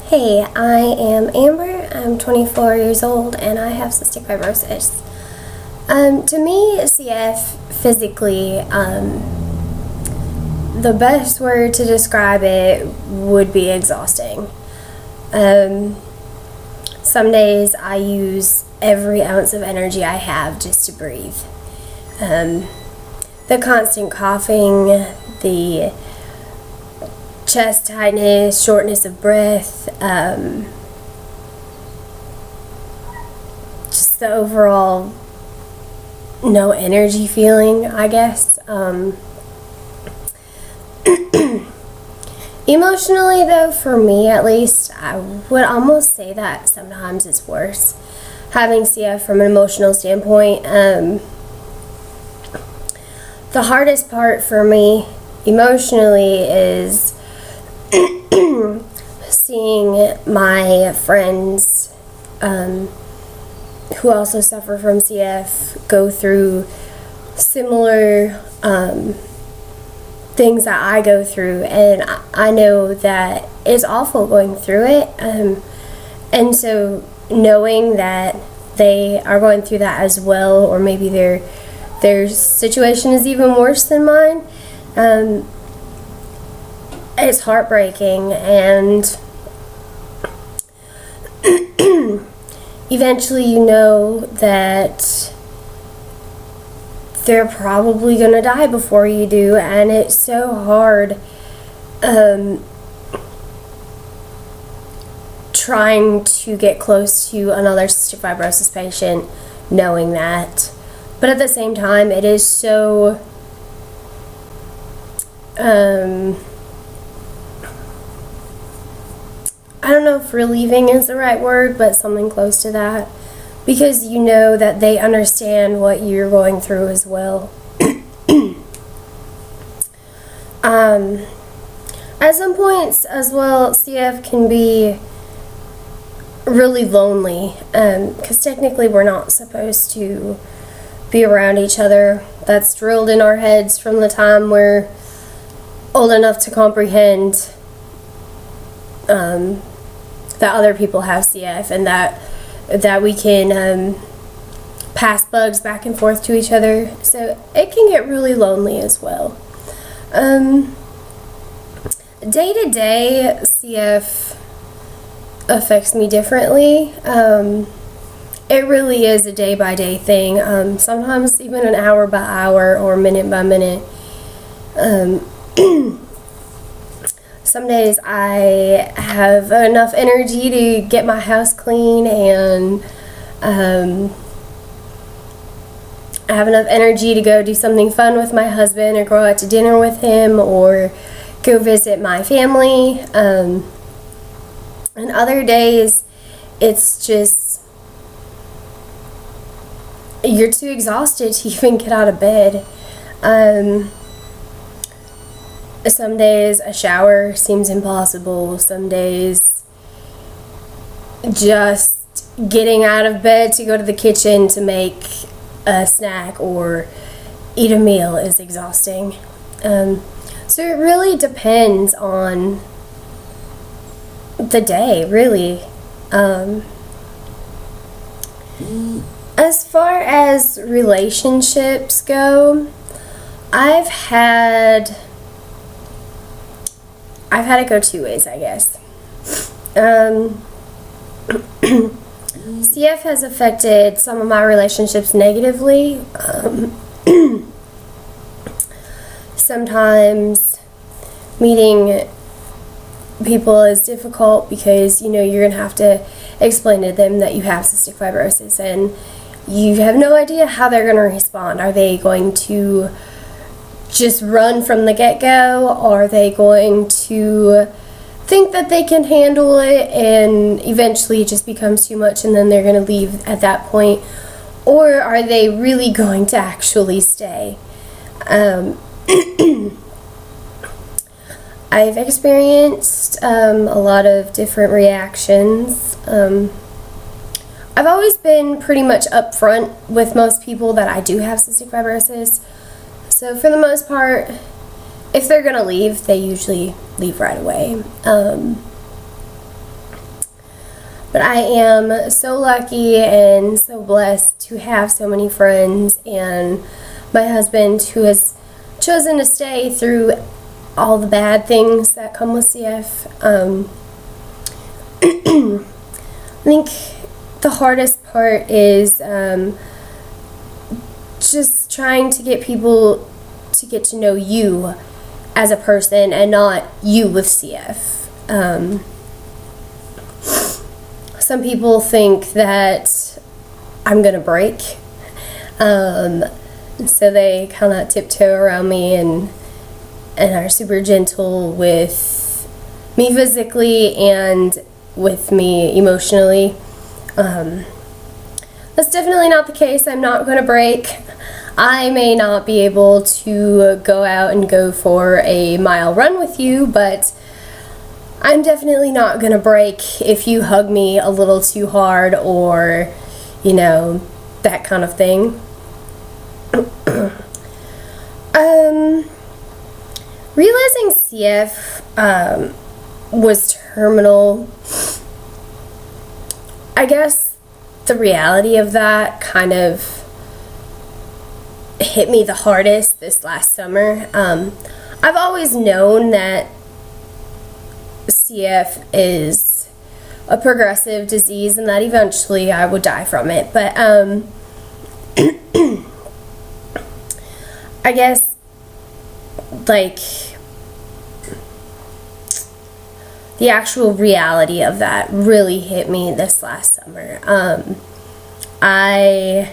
Hey, I am Amber. I'm 24 years old and I have cystic fibrosis. To me, CF physically, the best word to describe it would be exhausting. Some days I use every ounce of energy I have just to breathe. The constant coughing, the chest tightness, shortness of breath, just the overall no energy feeling, I guess. Emotionally, though, for me at least, I would almost say that sometimes it's worse having CF from an emotional standpoint. The hardest part for me emotionally is seeing my friends who also suffer from CF go through similar things that I go through, and I know that it's awful going through it, and so knowing that they are going through that as well, or maybe their situation is even worse than mine, it's heartbreaking, and eventually you know that they're probably gonna die before you do, and it's so hard trying to get close to another cystic fibrosis patient knowing that. But at the same time, it is so I don't know if relieving is the right word, but something close to that, because you know that they understand what you're going through as well. At some points as well, CF can be really lonely, because technically we're not supposed to be around each other. That's drilled in our heads from the time we're old enough to comprehend that other people have CF, and that we can pass bugs back and forth to each other. So it can get really lonely as well. Day to day, CF affects me differently. It really is a day by day thing. Sometimes even an hour by hour or minute by minute. Some days I have enough energy to get my house clean, and I have enough energy to go do something fun with my husband, or go out to dinner with him, or go visit my family. And other days it's just you're too exhausted to even get out of bed. Some days a shower seems impossible. Some days just getting out of bed to go to the kitchen to make a snack or eat a meal is exhausting. So it really depends on the day, really. As far as relationships go, I've had it go two ways, I guess. CF has affected some of my relationships negatively. Sometimes meeting people is difficult because you're going to have to explain to them that you have cystic fibrosis, and you have no idea how they're going to respond. Are they going to just run from the get-go? Are they going to think that they can handle it and eventually it just becomes too much and then they're going to leave at that point? Or are they really going to actually stay? I've experienced a lot of different reactions. I've always been pretty much upfront with most people that I do have cystic fibrosis. So for the most part, if they're going to leave, they usually leave right away. But I am so lucky and so blessed to have so many friends, and my husband who has chosen to stay through all the bad things that come with CF. I think the hardest part is just trying to get people to get to know you as a person and not you with CF. Some people think that I'm gonna break, so they kind of tiptoe around me and are super gentle with me physically and with me emotionally. That's definitely not the case. I'm not going to break. I may not be able to go out and go for a mile run with you, but I'm definitely not going to break if you hug me a little too hard or, you know, that kind of thing. Realizing CF was terminal, I guess the reality of that kind of hit me the hardest this last summer. I've always known that CF is a progressive disease and that eventually I would die from it, but I guess like the actual reality of that really hit me this last summer. I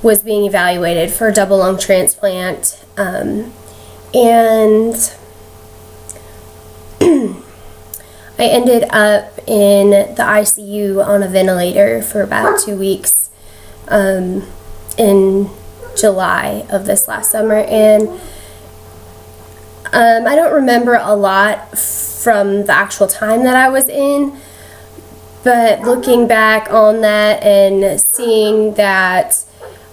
was being evaluated for a double lung transplant, and I ended up in the ICU on a ventilator for about 2 weeks in July of this last summer, and I don't remember a lot from the actual time that I was in, but looking back on that and seeing that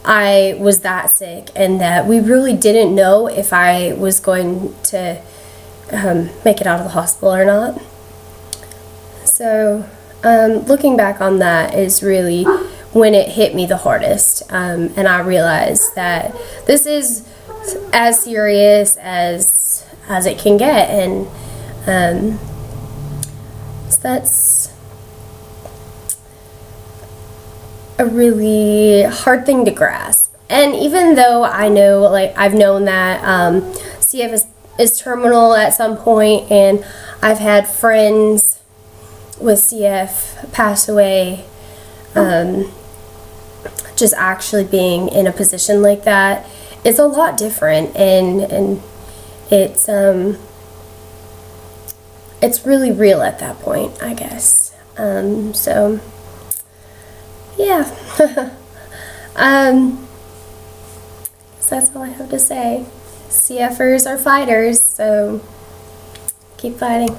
I was that sick and that we really didn't know if I was going to make it out of the hospital or not. So looking back on that is really when it hit me the hardest, and I realized that this is as serious as it can get, and so that's a really hard thing to grasp. And even though I know, like, I've known that CF is terminal at some point, and I've had friends with CF pass away, just actually being in a position like that is a lot different, and it's really real at that point, I guess. So yeah. So that's all I have to say. CFers are fighters, so keep fighting.